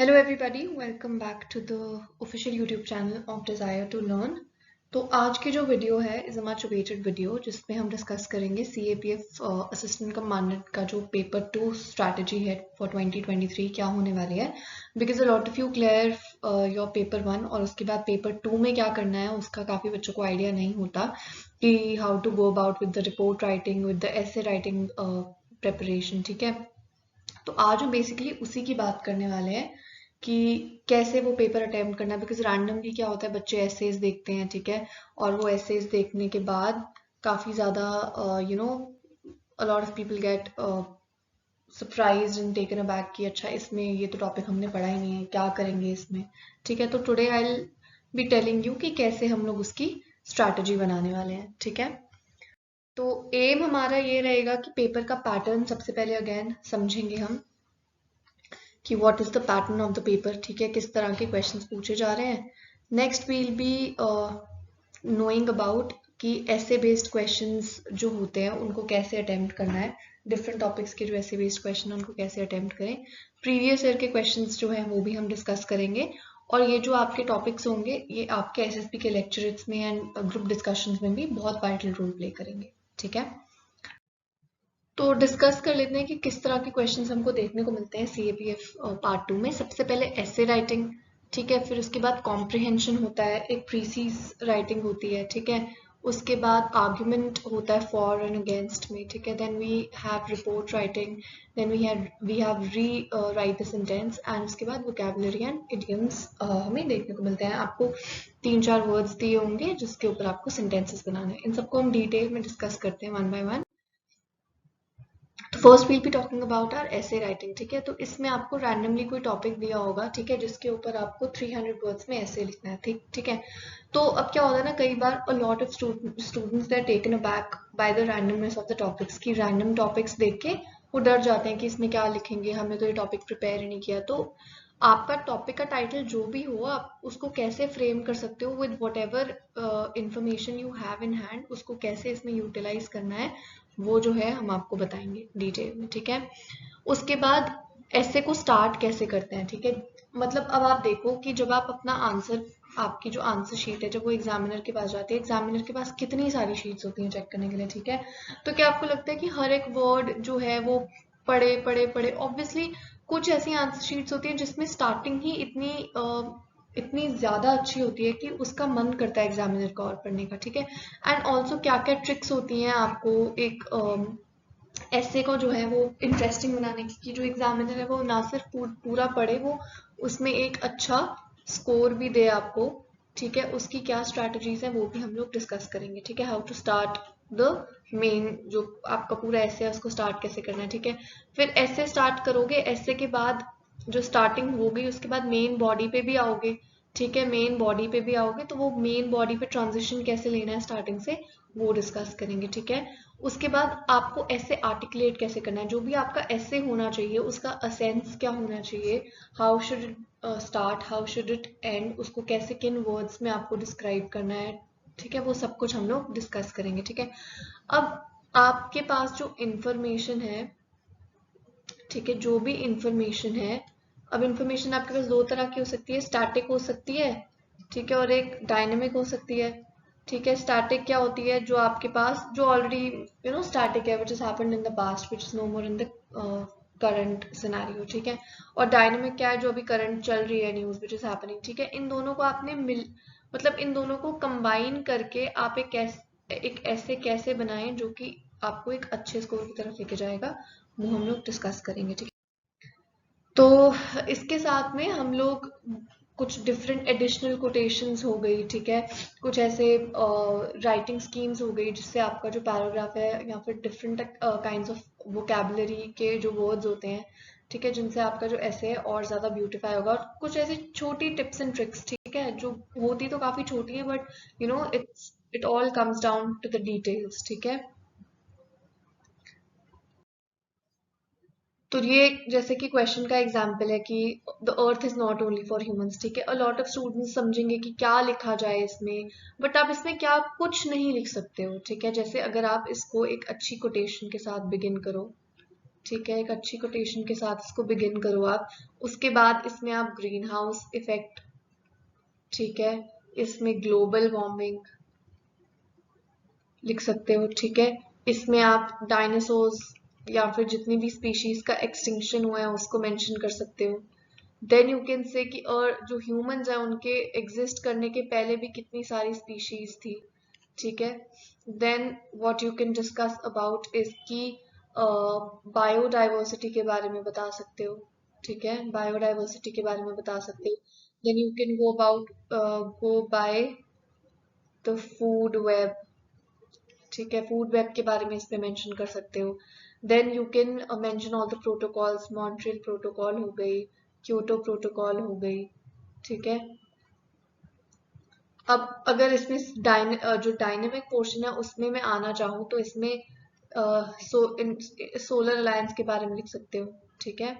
Hello everybody, welcome back to the official YouTube channel of Desire to Learn। तो आज की जो video है is a much awaited video जिसमें हम डिस्कस करेंगे CAPF असिस्टेंट कमांडेंट का जो पेपर 2 स्ट्रैटेजी है फॉर 2023 क्या होने वाली है। Because a lot of you clear your paper 1 और उसके बाद पेपर 2 में क्या करना है उसका काफ़ी बच्चों को आइडिया नहीं होता कि how to go about with the report writing with the essay writing preparation. ठीक है, तो आज हम बेसिकली उसी की बात करने वाले हैं कि कैसे वो पेपर अटेम्प्ट करना है। बिकॉज रैंडमली क्या होता है, बच्चे एसेज देखते हैं, ठीक है, और वो एसेज देखने के बाद काफ़ी ज़्यादा अ lot of people get surprised and taken aback कि अच्छा इसमें ये तो टॉपिक हमने पढ़ा ही नहीं है, क्या करेंगे इसमें। ठीक है, तो today I will be telling you कि कैसे हम लोग उसकी स्ट्रैटेजी बनाने वाले हैं। ठीक है, तो एम हमारा ये रहेगा कि पेपर का पैटर्न सबसे पहले अगेन समझेंगे हम कि what is the pattern of the paper. ठीक है, किस तरह के क्वेश्चंस पूछे जा रहे हैं। Next we'll be knowing about कि ऐसे बेस्ड क्वेश्चंस जो होते हैं उनको कैसे अटेम्प्ट करना है, डिफरेंट टॉपिक्स के जो ऐसे बेस्ड क्वेश्चन उनको कैसे अटेम्प्ट करें। प्रीवियस ईयर के क्वेश्चंस जो है वो भी हम डिस्कस करेंगे, और ये जो आपके टॉपिक्स होंगे ये आपके एसएसबी के लेक्चर्स में एंड ग्रुप डिस्कशंस में भी बहुत वाइटल रोल प्ले करेंगे। ठीक है, तो डिस्कस कर लेते हैं कि किस तरह के क्वेश्चंस हमको देखने को मिलते हैं CAPF पार्ट 2 में। सबसे पहले ऐसे राइटिंग, ठीक है, फिर उसके बाद कॉम्प्रिहेंशन होता है, एक प्रीसीज राइटिंग होती है, ठीक है, उसके बाद आर्ग्यूमेंट होता है फॉर एंड अगेंस्ट में, ठीक है, then we have report writing, then we have rewrite the sentence, and उसके बाद वोकैबुलरी एंड इडियम्स हमें देखने को मिलते हैं। आपको 3-4 वर्ड्स दिए होंगे जिसके ऊपर आपको सेंटेंसेस बनाने हैं। इन सबको हम डिटेल में डिस्कस करते हैं वन बाय वन। तो first we'll be talking about our essay writing. ठीक है, तो इसमें आपको रैंडमली कोई टॉपिक दिया होगा, ठीक है, जिसके ऊपर आपको 300 वर्ड्स में ऐसे लिखना है। ठीक ठीक है, तो अब क्या होता है ना, कई बार a lot of students they are taken aback by the randomness of the topics की रैंडम टॉपिक्स देख के वो डर जाते हैं कि इसमें क्या लिखेंगे, हमने तो ये टॉपिक प्रिपेयर ही नहीं किया। तो आपका टॉपिक का टाइटल जो भी हो, आप उसको कैसे फ्रेम कर सकते हो with what ever information you have in hand, उसको कैसे इसमें यूटिलाइज करना है वो जो है हम आपको बताएंगे डिटेल में। ठीक है, उसके बाद ऐसे को स्टार्ट कैसे करते हैं। ठीक है, मतलब अब आप देखो कि जब आप अपना आंसर, आपकी जो आंसर शीट है जब वो एग्जामिनर के पास जाती है, एग्जामिनर के पास कितनी सारी शीट्स होती हैं चेक करने के लिए। ठीक है, तो क्या आपको लगता है कि हर एक वर्ड जो है वो पढ़े पढ़े पढ़े? ऑब्वियसली कुछ ऐसी आंसर शीट्स होती हैं जिसमें स्टार्टिंग ही इतनी ज़्यादा अच्छी होती है कि उसका मन करता है एग्जामिनर का और पढ़ने का। ठीक है, एंड ऑल्सो क्या क्या ट्रिक्स होती हैं आपको एक ऐसे को जो है वो इंटरेस्टिंग बनाने की, कि जो एग्जामिनर है वो ना सिर्फ पूरा पढ़े, वो उसमें एक अच्छा स्कोर भी दे आपको। ठीक है, उसकी क्या स्ट्रैटेजीज है वो भी हम लोग डिस्कस करेंगे। ठीक है, how to start the main, जो आपका पूरा ऐसे है उसको स्टार्ट कैसे करना है। ठीक है, फिर ऐसे स्टार्ट करोगे, ऐसे के बाद जो स्टार्टिंग होगी उसके बाद मेन बॉडी पे भी आओगे। ठीक है, मेन बॉडी पे भी आओगे तो वो मेन बॉडी पे ट्रांजिशन कैसे लेना है स्टार्टिंग से वो डिस्कस करेंगे। ठीक है, उसके बाद आपको ऐसे आर्टिकुलेट कैसे करना है, जो भी आपका ऐसे होना चाहिए उसका असेंस क्या होना चाहिए, how should it start, how should it and, उसको कैसे किन वर्ड्स में आपको डिस्क्राइब करना है। ठीक है, वो सब कुछ हम लोग डिस्कस करेंगे। ठीक है, अब आपके पास जो इंफॉर्मेशन है, ठीक है, जो भी इंफॉर्मेशन है, अब इंफॉर्मेशन आपके पास दो तरह की हो सकती है, स्टैटिक हो सकती है, ठीक है, और एक डायनेमिक हो सकती है। ठीक है, स्टैटिक क्या होती है, जो आपके पास जो ऑलरेडी स्टैटिक है, which is happened in the past, which is no more in the current scenario. ठीक है, और डायनेमिक क्या है, जो अभी करंट चल रही है न्यूज विच इज हैपनिंग। ठीक है, इन दोनों को आपने मतलब इन दोनों को कंबाइन करके आप एक ऐसे कैसे बनाएं जो कि आपको एक अच्छे स्कोर की तरफ लेके जाएगा, वो हम लोग डिस्कस करेंगे। ठीक है, तो इसके साथ में हम लोग कुछ डिफरेंट एडिशनल कोटेशंस हो गई, ठीक है, कुछ ऐसे राइटिंग स्कीम्स हो गई जिससे आपका जो पैराग्राफ है या फिर डिफरेंट काइंड्स ऑफ वोकैबुलरी के जो वर्ड्स होते हैं, ठीक है, जिनसे आपका जो ऐसे है और ज़्यादा ब्यूटीफाई होगा। और कुछ ऐसी छोटी टिप्स एंड ट्रिक्स, ठीक है, जो होती तो काफ़ी छोटी है but it all comes down to the details. ठीक है, तो ये जैसे कि क्वेश्चन का एग्जाम्पल है कि the earth is not only for humans. ठीक है, अ लॉट ऑफ स्टूडेंट्स समझेंगे कि क्या लिखा जाए इसमें, बट आप इसमें क्या कुछ नहीं लिख सकते हो। ठीक है, जैसे अगर आप इसको एक अच्छी कोटेशन के साथ बिगिन करो, ठीक है, एक अच्छी कोटेशन के साथ इसको बिगिन करो आप। उसके बाद इसमें आप ग्रीन हाउस इफेक्ट, ठीक है, इसमें ग्लोबल वार्मिंग लिख सकते हो, ठीक है। इसमें आप डायनासोर्स या फिर जितनी भी स्पीशीज का एक्सटिंक्शन हुआ है उसको मेंशन कर सकते हो। देन यू कैन से कि और जो ह्यूमंस हैं उनके एग्जिस्ट करने के पहले भी कितनी सारी स्पीशीज थी, ठीक है। Then what you can discuss about is कि बायोडाइवर्सिटी के बारे में बता सकते हो, ठीक है, बायोडाइवर्सिटी के बारे में बता सकते हो। Then you can go by the food web, ठीक है, फूड वेब के बारे में इस पे मेंशन कर सकते हो। Then you can mention all the protocols, Montreal protocol हो गई, क्योटो प्रोटोकॉल हो गई, ठीक है। अब अगर इसमें जो डायनेमिक पोर्शन है उसमें मैं आना चाहूँ तो इसमें सोलर अलायंस के बारे में लिख सकते हो, ठीक है,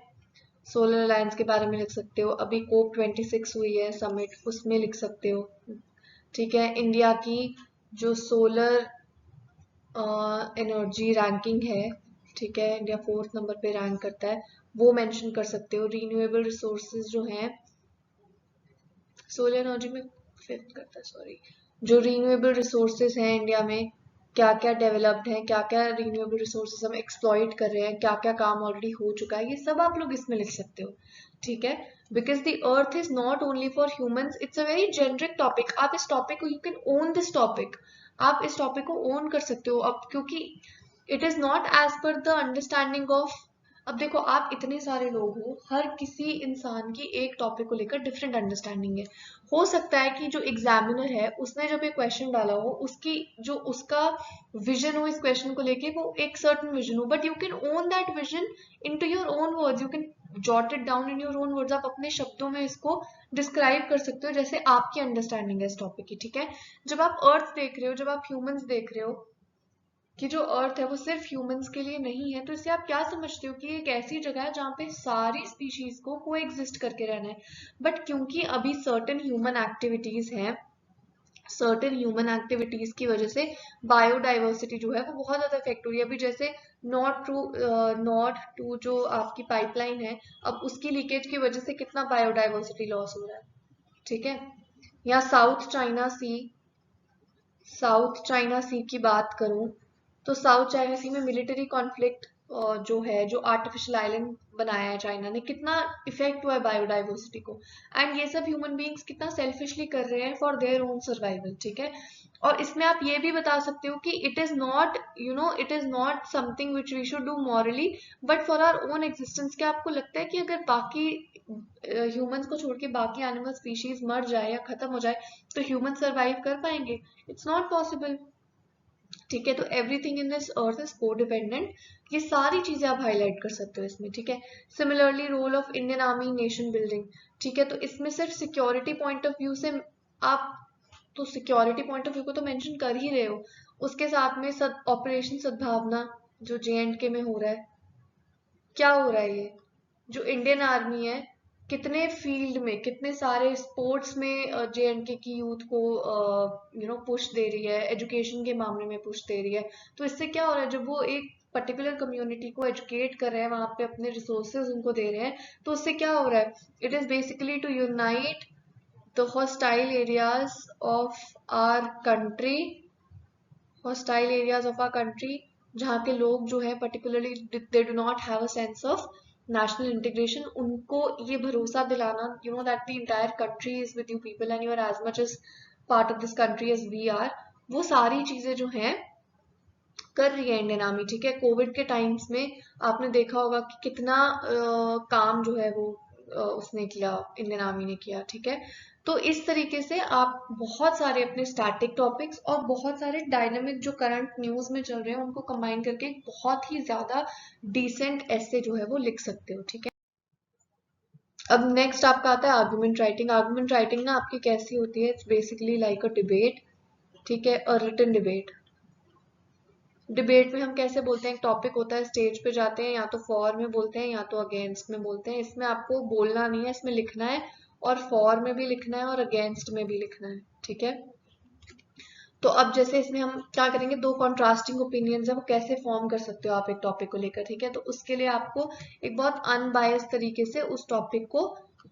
सोलर अलायंस के बारे में लिख सकते हो। अभी COP26 हुई है समिट, उसमें लिख सकते हो, ठीक है। इंडिया की जो सोलर एनर्जी रैंकिंग है, ठीक है, इंडिया 4th नंबर पे रैंक करता है, वो मेंशन कर सकते हो। रीन्यूएबल रिसोर्सेज जो हैं, सोलर एनर्जी में 5th करता है, सॉरी, जो रीन्यूएबल रिसोर्सेज हैं इंडिया में क्या क्या डेवलप्ड है, क्या क्या रीन्यूएबल रिसोर्सेज हम एक्सप्लॉइट कर रहे हैं, क्या क्या काम ऑलरेडी हो चुका है, ये सब आप लोग इसमें लिख सकते हो, ठीक है। Because the earth is not only for humans, it's a very generic topic. आप इस टॉपिक को, you can own this topic, आप इस टॉपिक को ओन कर सकते हो अब, क्योंकि it is not as per the understanding of, अब देखो आप इतने सारे लोग हो, हर किसी इंसान की एक टॉपिक को लेकर डिफरेंट अंडरस्टैंडिंग है। हो सकता है कि जो एग्जामिनर है उसने जब ये क्वेश्चन डाला हो, उसकी जो उसका विजन हो इस क्वेश्चन को लेके वो एक सर्टन विजन हो, but you can own that vision into your own words, you can jot it down in your own words, आप अपने शब्दों में इसको डिस्क्राइब कर सकते हो जैसे आपकी अंडरस्टैंडिंग है इस टॉपिक की, ठीक है। जब आप अर्थ देख रहे हो, जब आप ह्यूमंस देख रहे हो कि जो अर्थ है वो सिर्फ ह्यूमंस के लिए नहीं है, तो इससे आप क्या समझते हो कि एक ऐसी जगह है जहाँ पे सारी स्पीशीज को कोएग्जिस्ट करके रहना है। बट क्योंकि अभी सर्टेन ह्यूमन एक्टिविटीज हैं, सर्टेन ह्यूमन एक्टिविटीज की वजह से बायोडाइवर्सिटी जो है वो बहुत ज्यादा इफेक्ट हो रही है। अभी जैसे नॉर्थ टू जो आपकी पाइपलाइन है, अब उसकी लीकेज की वजह से कितना बायोडाइवर्सिटी लॉस हो रहा है, ठीक है। या साउथ चाइना सी की बात करूं तो साउथ चाइना सी में मिलिट्री कॉन्फ्लिक्ट जो है, जो आर्टिफिशियल आइलैंड बनाया है चाइना ने, कितना इफेक्ट हुआ है बायोडाइवर्सिटी को। एंड ये सब ह्यूमन बीइंग्स कितना सेल्फिशली कर रहे हैं फॉर देयर ओन सर्वाइवल, ठीक है। और इसमें आप ये भी बता सकते हो कि it is not, it is not something which we should do morally, but for our own existence. क्या आपको लगता है कि अगर बाकी ह्यूमंस को छोड़ के बाकी एनिमल स्पीशीज मर जाए या खत्म हो जाए तो ह्यूमन सर्वाइव कर पाएंगे? इट्स नॉट पॉसिबल, ठीक है। तो everything in this earth is codependent, ये सारी चीजें आप हाईलाइट कर सकते हो इसमें, ठीक है। Similarly role of Indian army nation building, ठीक है, तो इसमें सिर्फ सिक्योरिटी पॉइंट ऑफ व्यू से आप, तो सिक्योरिटी पॉइंट ऑफ व्यू को तो मेंशन कर ही रहे हो, उसके साथ में ऑपरेशन सद्भावना जो JNK में हो रहा है, क्या हो रहा है ये, जो इंडियन आर्मी है कितने फील्ड में, कितने सारे स्पोर्ट्स में JNK की यूथ को पुश दे रही है, एजुकेशन के मामले में पुश दे रही है। तो इससे क्या हो रहा है, जब वो एक पर्टिकुलर कम्युनिटी को एजुकेट कर रहे हैं, वहां पे अपने रिसोर्सेज उनको दे रहे हैं, तो उससे क्या हो रहा है, it is basically to unite the hostile areas of our country, hostile areas of our country, जहाँ के लोग जो है particularly they do not have a sense of national integration, उनको ये भरोसा दिलाना, that the entire country is with you people and you are as much as part of this country as we are, वो सारी चीजें जो हैं कर रही है इंडियन आर्मी, ठीक है। कोविड के टाइम्स में आपने देखा होगा कि कितना काम जो है वो उसने किया, इंडियन आर्मी ने किया, ठीक है। तो इस तरीके से आप बहुत सारे अपने स्टैटिक टॉपिक्स और बहुत सारे डायनामिक जो करंट न्यूज में चल रहे हैं उनको कंबाइन करके एक बहुत ही ज्यादा डिसेंट ऐसे जो है वो लिख सकते हो, ठीक है। अब नेक्स्ट आपका आता है आर्गुमेंट राइटिंग। आर्गुमेंट राइटिंग ना आपकी कैसी होती है, it's basically like a debate, ठीक है, अ रिटन डिबेट। डिबेट में हम कैसे बोलते हैं, एक टॉपिक होता है, स्टेज पे जाते हैं, या तो फॉर में बोलते हैं या तो अगेंस्ट में बोलते हैं। इसमें आपको बोलना नहीं है, इसमें लिखना है, और फॉर में भी लिखना है और अगेंस्ट में भी लिखना है, ठीक है। तो अब जैसे इसमें हम क्या करेंगे, दो कॉन्ट्रास्टिंग ओपिनियंस है वो कैसे फॉर्म कर सकते हो आप एक टॉपिक को लेकर, ठीक है। तो उसके लिए आपको एक बहुत अनबायस्ड तरीके से उस टॉपिक को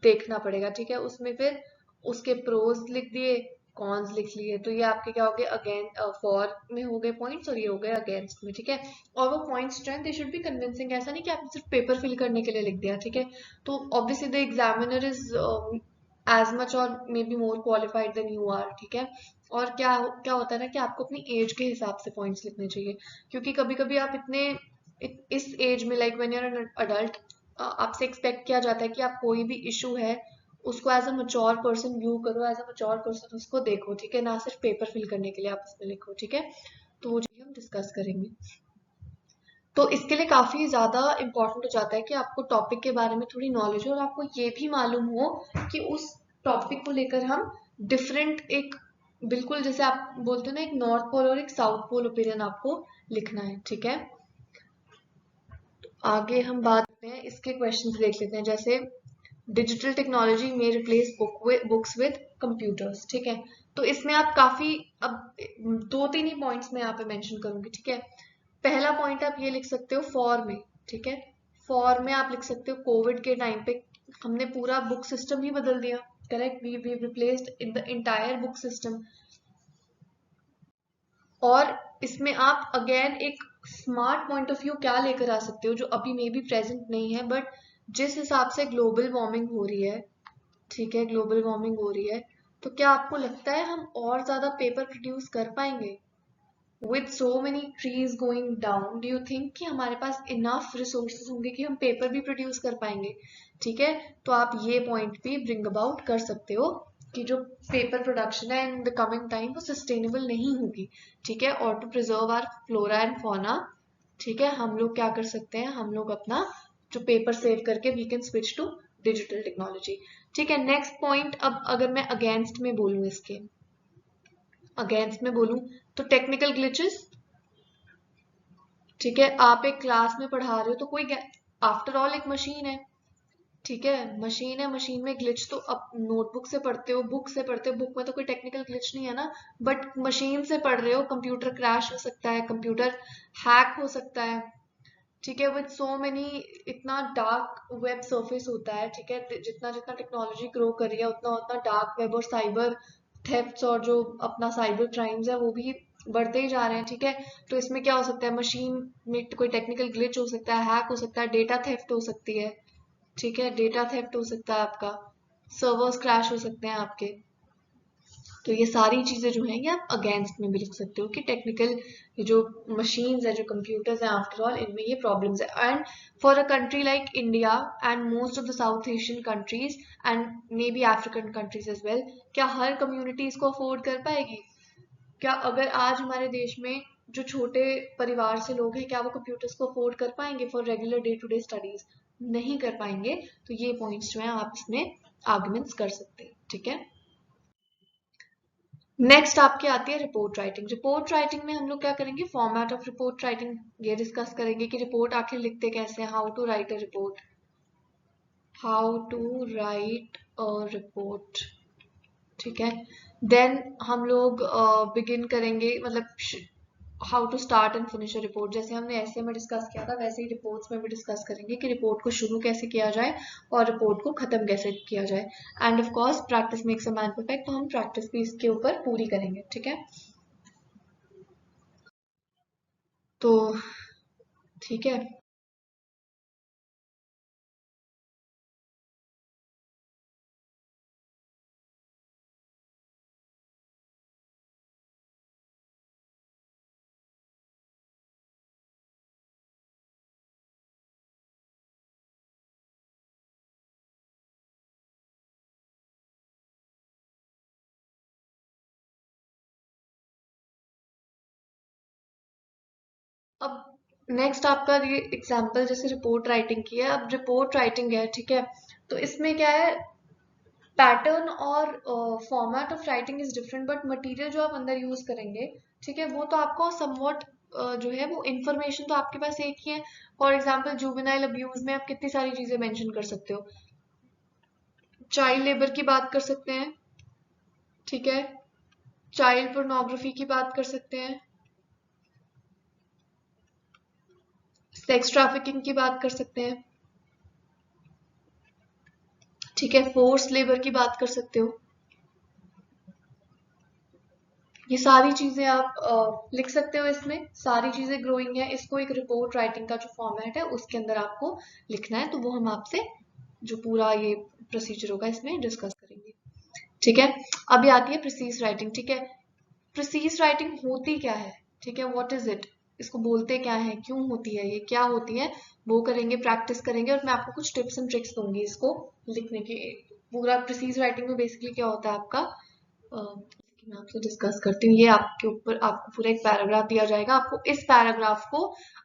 देखना पड़ेगा, ठीक है। उसमें फिर उसके प्रोज लिख दिए, कॉन्स लिख लिए, तो ये आपके क्या हो गए, अगेन फॉर में हो गए पॉइंट्स और ये हो गए अगेंस्ट में, ठीक है। और वो पॉइंट्स जो है दे शुड बी कन्विंसिंग, ऐसा नहीं कि आपने सिर्फ पेपर फिल करने के लिए लिख दिया, ठीक है। तो obviously the examiner is as much or may be more qualified than you are, ठीक है। और क्या क्या होता है ना कि आपको अपनी एज के हिसाब से पॉइंट्स लिखने चाहिए, क्योंकि कभी कभी आप इतने इस एज में like when you are an adult, आपसे एक्सपेक्ट किया जाता है कि आप कोई भी इशू है उसको as a mature person view करो, एज अ मच्योर पर्सन उसको देखो, ठीक है, ना सिर्फ पेपर फिल करने के लिए आप उसमें लिखो, ठीक है। तो वो चीज़ हम डिस्कस करेंगे। तो इसके लिए काफी ज्यादा इंपॉर्टेंट हो जाता है कि आपको टॉपिक के बारे में थोड़ी नॉलेज हो और आपको ये भी मालूम हो कि उस टॉपिक को लेकर हम डिफरेंट एक, बिल्कुल जैसे आप बोलते हो ना, एक नॉर्थ पोल और एक साउथ पोल ओपिनियन आपको लिखना है, ठीक है। आगे हम बात करते हैं, इसके क्वेश्चंस देख लेते हैं, जैसे डिजिटल टेक्नोलॉजी में रिप्लेस बुक्स विद कंप्यूटर्स, ठीक है। तो इसमें आप काफी, अब दो तीन ही पॉइंट्स मैं यहाँ पे मेंशन करूंगी, ठीक है। पहला पॉइंट आप ये लिख सकते हो फॉर में, ठीक है। फॉर में आप लिख सकते हो कोविड के टाइम पे हमने पूरा बुक सिस्टम ही बदल दिया, correct, we replaced in the entire book system. और इसमें आप अगेन एक स्मार्ट पॉइंट ऑफ व्यू क्या लेकर आ सकते हो जो अभी मे बी प्रेजेंट नहीं है, बट जिस हिसाब से ग्लोबल वार्मिंग हो रही है, ठीक है, ग्लोबल वार्मिंग हो रही है, तो क्या आपको लगता है हम और ज्यादा पेपर प्रोड्यूस कर पाएंगे? With so many trees going down, do you think कि हमारे पास इनफ रिसोर्सेज होंगे कि हम पेपर भी प्रोड्यूस कर पाएंगे, ठीक है। तो आप ये पॉइंट भी ब्रिंग अबाउट कर सकते हो कि जो पेपर प्रोडक्शन है इन द कमिंग टाइम वो सस्टेनेबल नहीं होगी, ठीक है। और to preserve our flora and fauna, ठीक है, हम लोग क्या कर सकते हैं, हम लोग अपना जो पेपर सेव करके we can switch to digital technology, ठीक है। नेक्स्ट पॉइंट, अब अगर मैं अगेंस्ट में बोलूं, इसके अगेंस्ट में बोलूं तो टेक्निकल ग्लिचेस, ठीक है। आप एक क्लास में पढ़ा रहे हो तो कोई, आफ्टर ऑल एक मशीन है, ठीक है, मशीन है, मशीन में ग्लिच तो अब नोटबुक से पढ़ते हो, बुक से पढ़ते हो, बुक में तो कोई टेक्निकल ग्लिच नहीं है ना, बट मशीन से पढ़ रहे हो, कंप्यूटर क्रैश हो सकता है, कंप्यूटर हैक हो सकता है, ठीक है। विद सो मेनी, इतना डार्क वेब सरफेस होता है, ठीक है, जितना जितना टेक्नोलॉजी ग्रो कर रही है उतना उतना डार्क वेब और साइबर थेफ्ट्स और जो अपना साइबर क्राइम्स है वो भी बढ़ते ही जा रहे हैं, ठीक है। तो इसमें क्या हो सकता है, मशीन में कोई टेक्निकल ग्लिच हो सकता है, हैक हो सकता है, डेटा थेफ्ट हो सकती है, ठीक है, डेटा थेफ्ट हो सकता है आपका, सर्वर्स क्रैश हो सकते हैं आपके। तो ये सारी चीजें जो हैं ये आप अगेंस्ट में भी लिख सकते हो कि टेक्निकल, ये जो मशीन्स है, जो कंप्यूटर्स हैं, आफ्टर ऑल इनमें ये प्रॉब्लम्स है। And for a country like India and most of the south Asian countries and may be African countries as well, क्या हर कम्युनिटी इसको अफोर्ड कर पाएगी? क्या अगर आज हमारे देश में जो छोटे परिवार से लोग हैं, क्या वो कंप्यूटर्स को अफोर्ड कर पाएंगे for regular day to day studies? नहीं कर पाएंगे। तो ये पॉइंट्स जो है आप इसमें आर्गुमेंट्स कर सकते हैं, ठीक है। नेक्स्ट आपकी आती है रिपोर्ट राइटिंग। रिपोर्ट राइटिंग में हम लोग क्या करेंगे, फॉर्मेट ऑफ रिपोर्ट राइटिंग ये डिस्कस करेंगे कि रिपोर्ट आखिर लिखते कैसे हैं, how to write a report, how to write a report, ठीक है। देन हम लोग बिगिन करेंगे, मतलब how to start and finish a report, जैसे हमने ऐसे में डिस्कस किया था वैसे ही रिपोर्ट्स में भी डिस्कस करेंगे कि रिपोर्ट को शुरू कैसे किया जाए और रिपोर्ट को खत्म कैसे किया जाए। End of course practice makes a man perfect, तो हम प्रैक्टिस भी इसके ऊपर पूरी करेंगे, ठीक है। तो ठीक है। अब नेक्स्ट आपका ये एग्जाम्पल जैसे रिपोर्ट राइटिंग की है, अब रिपोर्ट राइटिंग है, ठीक है। तो इसमें क्या है, पैटर्न और format of writing is different, but material जो आप अंदर यूज करेंगे, ठीक है, वो तो आपको समवॉट जो है वो इंफॉर्मेशन तो आपके पास एक ही है। फॉर एग्जाम्पल जुवेनाइल अब्यूज में आप कितनी सारी चीजें मेंशन कर सकते हो, चाइल्ड लेबर की बात कर सकते हैं, ठीक है, चाइल्ड पोर्नोग्राफी की बात कर सकते हैं, सेक्स ट्रैफिकिंग की बात कर सकते हैं, ठीक है, फोर्स लेबर की बात कर सकते हो। ये सारी चीजें आप लिख सकते हो, इसमें सारी चीजें ग्रोइंग है। इसको एक रिपोर्ट राइटिंग का जो फॉर्मेट है उसके अंदर आपको लिखना है, तो वो हम आपसे जो पूरा ये प्रोसीजर होगा इसमें डिस्कस करेंगे, ठीक है। अभी आती है प्रिसीज राइटिंग, ठीक है। प्रिसीज राइटिंग होती क्या है, ठीक है, व्हाट इज इट, इसको बोलते क्या है, क्यों होती है, ये क्या होती है, वो करेंगे, प्रैक्टिस करेंगे, और मैं आपको कुछ टिप्स एंड ट्रिक्स दूंगी इसको लिखने की। पूरा प्रिसीज राइटिंग में बेसिकली क्या होता है आपका, मैं आपसे डिस्कस करती हूँ। ये आपके ऊपर आपको पूरा एक पैराग्राफ दिया जाएगा, आपको इस पैराग्राफ को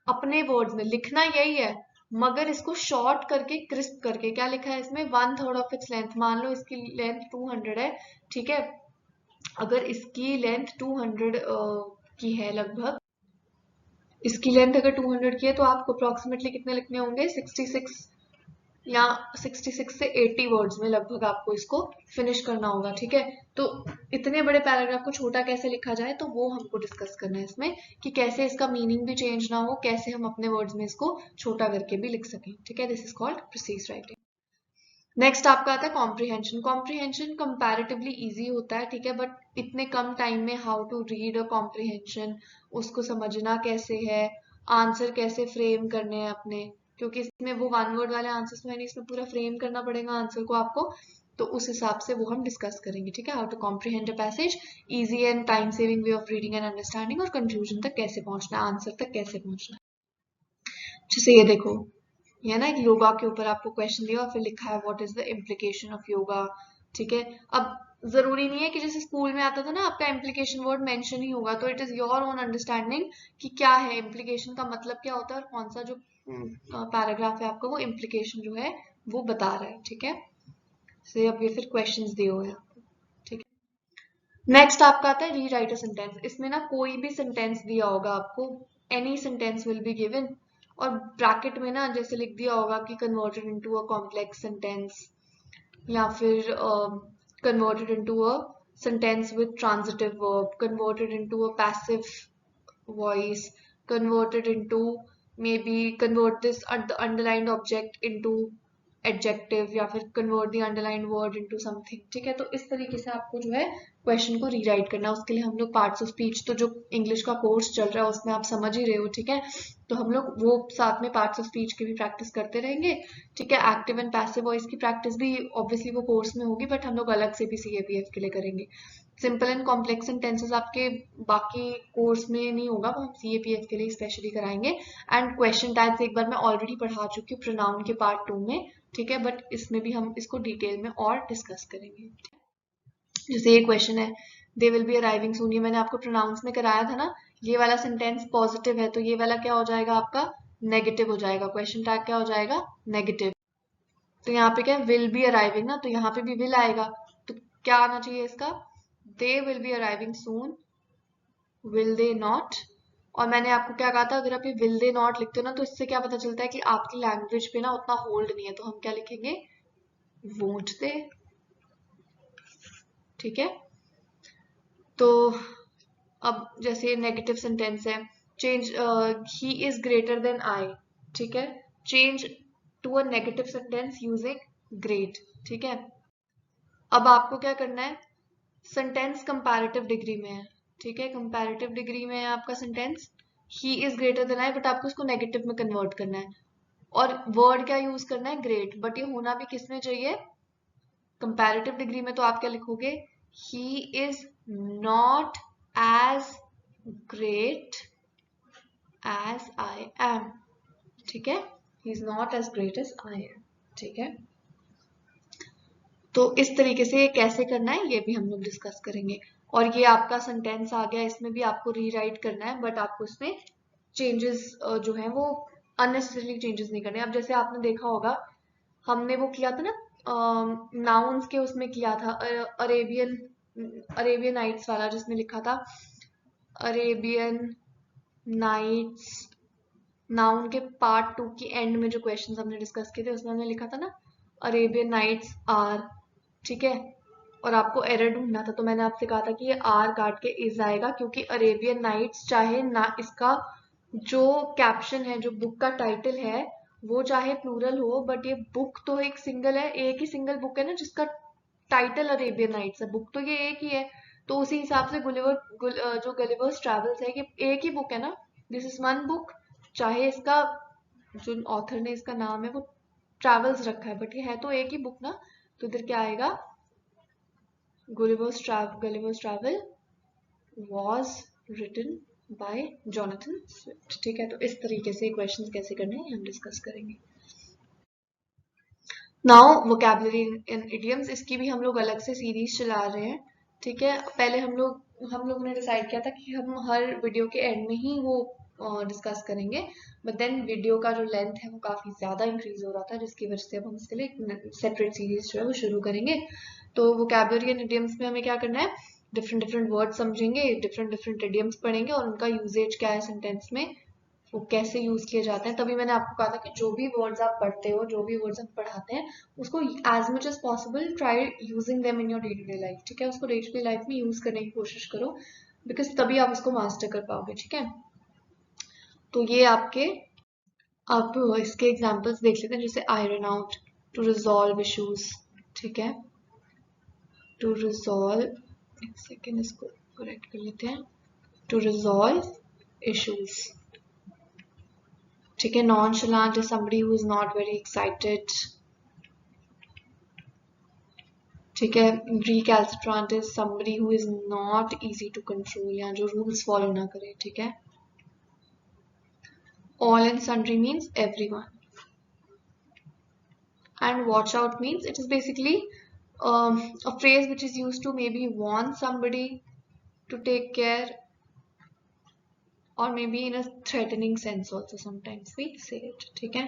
अपने वर्ड्स में लिखना यही है, मगर इसको शॉर्ट करके क्रिस्प करके, क्या लिखा है इसमें, 1/3 ऑफ इट्स लेंथ, मान लो इसकी लेंथ 200 है, ठीक है। अगर इसकी लेंथ 200 की है लगभग, इसकी लेंथ अगर 200 की है, तो आपको अप्रोक्सीमेटली कितने लिखने होंगे, 66 या 66 से 80 वर्ड्स में लगभग आपको इसको फिनिश करना होगा, ठीक है। तो इतने बड़े पैराग्राफ को छोटा कैसे लिखा जाए, तो वो हमको डिस्कस करना है इसमें, कि कैसे इसका मीनिंग भी चेंज ना हो, कैसे हम अपने वर्ड्स में इसको छोटा करके भी लिख सकें, ठीक है। This is called precis writing. Next आपका आता है कॉम्प्रिहेंशन। कॉम्प्रिहेंशन कंपैरेटिवली इजी होता है, ठीक है, बट इतने कम टाइम में how to read a comprehension, उसको समझना कैसे है, आंसर कैसे फ्रेम करने हैं अपने, क्योंकि इसमें वो वन वर्ड वाले आंसर्स तो है नहीं, इसमें पूरा फ्रेम करना पड़ेगा आंसर को आपको, तो उस हिसाब से वो हम डिस्कस करेंगे, ठीक है। How to comprehend a passage, easy and time saving way of reading and understanding, और कंक्लूजन तक कैसे पहुंचना है, आंसर तक कैसे पहुंचना है। जैसे ये देखो, ये ना एक योगा के ऊपर आपको क्वेश्चन दिया और फिर लिखा है what is the implication of yoga, ठीक है। अब जरूरी नहीं है कि जैसे स्कूल में आता था ना आपका इम्प्लीकेशन वर्ड मेंशन ही होगा, तो it is your own understanding कि क्या है इम्प्लीकेशन का मतलब क्या होता है, और कौन सा जो पैराग्राफ है आपका वो इम्प्लीकेशन जो है वो बता रहा है, ठीक है। से अब ये फिर क्वेश्चंस दिए हुए हैं, ठीक है। नेक्स्ट आपका आता है री राइट अ सेंटेंस। इसमें ना कोई भी सेंटेंस दिया होगा आपको, any sentence will be given, और ब्रैकेट में ना जैसे लिख दिया होगा कि converted into a complex sentence, या फिर converted into a sentence with transitive verb, converted into a passive voice, converted into, maybe convert this underlined object into adjective, या फिर convert the underlined word into something, ठीक है। तो इस तरीके से आपको जो है क्वेश्चन को रीराइट करना है। उसके लिए हम लोग पार्ट्स ऑफ स्पीच, तो जो इंग्लिश का कोर्स चल रहा है उसमें आप समझ ही रहे हो, ठीक है, तो हम लोग वो साथ में पार्ट्स ऑफ स्पीच की भी प्रैक्टिस करते रहेंगे, ठीक है। एक्टिव एंड पैसिव वॉइस की प्रैक्टिस भी ऑब्वियसली वो कोर्स में होगी, बट हम लोग अलग से भी सीएपीएफ के लिए करेंगे। सिंपल एंड कॉम्प्लेक्स सेंटेंसेस आपके बाकी कोर्स में नहीं होगा, वो हम सीएपीएफ के लिए स्पेशली कराएंगे। एंड क्वेश्चन टाइप्स एक बार मैं ऑलरेडी पढ़ा चुकी हूँ प्रोनाउन के पार्ट 2 में, ठीक है, बट इसमें भी हम इसको डिटेल में और डिस्कस करेंगे। जैसे ये क्वेश्चन है, दे विल बी अराइविंग सून, ये मैंने आपको प्रोनाउंस में कराया था ना, ये वाला सेंटेंस पॉजिटिव है, तो ये वाला क्या हो जाएगा आपका, नेगेटिव हो जाएगा, क्वेश्चन टैग क्या हो जाएगा, नेगेटिव। तो यहाँ पे क्या है, विल बी अराइविंग ना, तो यहाँ पे भी विल आएगा, तो क्या आना चाहिए इसका, they will be arriving soon, will they not. और मैंने आपको क्या कहा था, अगर आप ये विल दे नॉट लिखते हो ना, तो इससे क्या पता चलता है कि आपकी लैंग्वेज पे ना उतना होल्ड नहीं है, तो हम क्या लिखेंगे, वोंट दे, ठीक है। तो अब जैसे नेगेटिव सेंटेंस है, change, he is greater than I, ठीक है, change to a negative sentence using great, ठीक है। अब आपको क्या करना है, सेंटेंस कंपैरेटिव डिग्री में है, ठीक है, कंपैरेटिव डिग्री में है आपका sentence, he is greater than I, but आपको इसको नेगेटिव में कन्वर्ट करना है, और वर्ड क्या यूज करना है, ग्रेट, बट ये होना भी किसमें चाहिए, कंपैरेटिव डिग्री में। तो आप क्या लिखोगे, he is not as great as I am, ठीक है, he is not as great as I am, ठीक है। तो इस तरीके से कैसे करना है ये भी हम लोग डिस्कस करेंगे। और ये आपका सेंटेंस आ गया, इसमें भी आपको रीराइट करना है, बट आपको इसमें चेंजेस जो है वो अननेसेसरी चेंजेस नहीं करने। अब जैसे आपने देखा होगा, हमने वो किया था ना नाउन्स के, उसमें किया था अरेबियन अरेबियन नाइट्स वाला, जिसमें लिखा था अरेबियन नाइट्स, नाउन के पार्ट 2 की एंड में जो क्वेश्चंस हमने डिस्कस किए थे उसमें हमने लिखा था ना, अरेबियन नाइट्स आर, ठीक है, और आपको एरर ढूंढना था, तो मैंने आपसे कहा था कि ये आर काट के इज आएगा, क्योंकि अरेबियन नाइट्स चाहे ना इसका जो कैप्शन है, जो बुक का टाइटल है, वो चाहे प्लूरल हो, बट ये बुक तो एक सिंगल है, एक ही सिंगल बुक है ना जिसका टाइटल अरेबियन नाइट्स है, बुक तो ये एक ही है। तो उसी हिसाब से जो गलिवर्स ट्रैवल्स है ये एक ही बुक है ना, दिस इज वन बुक। चाहे इसका जो ऑथर ने इसका नाम है वो ट्रैवल्स रखा है, बट ये है तो एक ही बुक ना। तो इधर क्या आएगा, Gulliver's Travel was written by Jonathan Swift। ठीक है, तो इस तरीके से क्वेश्चंस कैसे करने हैं हम डिस्कस करेंगे। नाउ वोकैबुलरी इन इडियम्स, इसकी भी हम लोग अलग से सीरीज चला रहे हैं। ठीक है, पहले हम लोग ने डिसाइड किया था कि हम हर वीडियो के एंड में ही वो डिस्कस करेंगे, बट देन वीडियो का जो लेंथ है वो काफ़ी ज़्यादा इंक्रीज हो रहा था, जिसकी वजह से अब हम इसके लिए एक सेपरेट सीरीज जो है वो शुरू करेंगे। तो वोकैबुलरी एंड इडियम्स में हमें क्या करना है, डिफरेंट डिफरेंट वर्ड समझेंगे, डिफरेंट डिफरेंट इडियम्स पढ़ेंगे और उनका यूजेज क्या है सेंटेंस में, वो कैसे यूज किए जाते हैं। तभी मैंने आपको कहा था कि जो भी वर्ड्स आप पढ़ते हो, जो भी वर्ड्स आप पढ़ाते हैं, उसको as much as possible try using them in your day to day life. ठीक है, उसको डे टू डे लाइफ में यूज करने की कोशिश करो, बिकॉज तभी आप उसको मास्टर कर पाओगे। ठीक है, तो ये आपके, अब इसके एग्जाम्पल्स देख लेते हैं, जैसे iron out, to resolve issues. ठीक है, टू रिजॉल्व, एक सेकेंड इसको करेक्ट कर लेते हैं, टू रिजॉल्व इशूज। ठीक है, nonchalant is somebody who is not very excited। ठीक है, recalcitrant is somebody who is not easy to control, या जो रूल्स फॉलो ना करे। ठीक है, all and sundry means everyone, and watch out means it is basically a phrase which is used to maybe warn somebody to take care, or maybe in a threatening sense also sometimes we say it। ठीक है,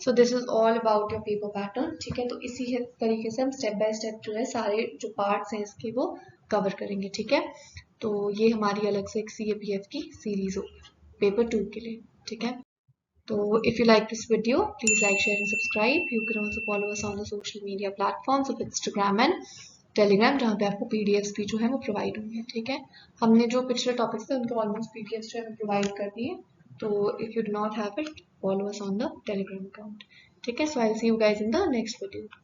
so this is all about your paper pattern। ठीक है, तो इसी तरीके से हम step by step जो है सारे जो पार्ट्स हैं इसके वो कवर करेंगे। ठीक है, तो ये हमारी अलग से एक CAPF की सीरीज होगी पेपर 2 के लिए। ठीक है, तो if you like this video, please like, share and subscribe। You can also follow us on the social media platforms of Instagram and Telegram, जहाँ पे आपको PDFs भी जो है वो प्रोवाइड होंगे। ठीक है, हमने जो पिछले टॉपिक्स थे उनके ऑलमोस्ट PDFs जो है प्रोवाइड कर दिए, तो if you do not have it, follow us on the Telegram account. ठीक है, so I will see you guys in the next video.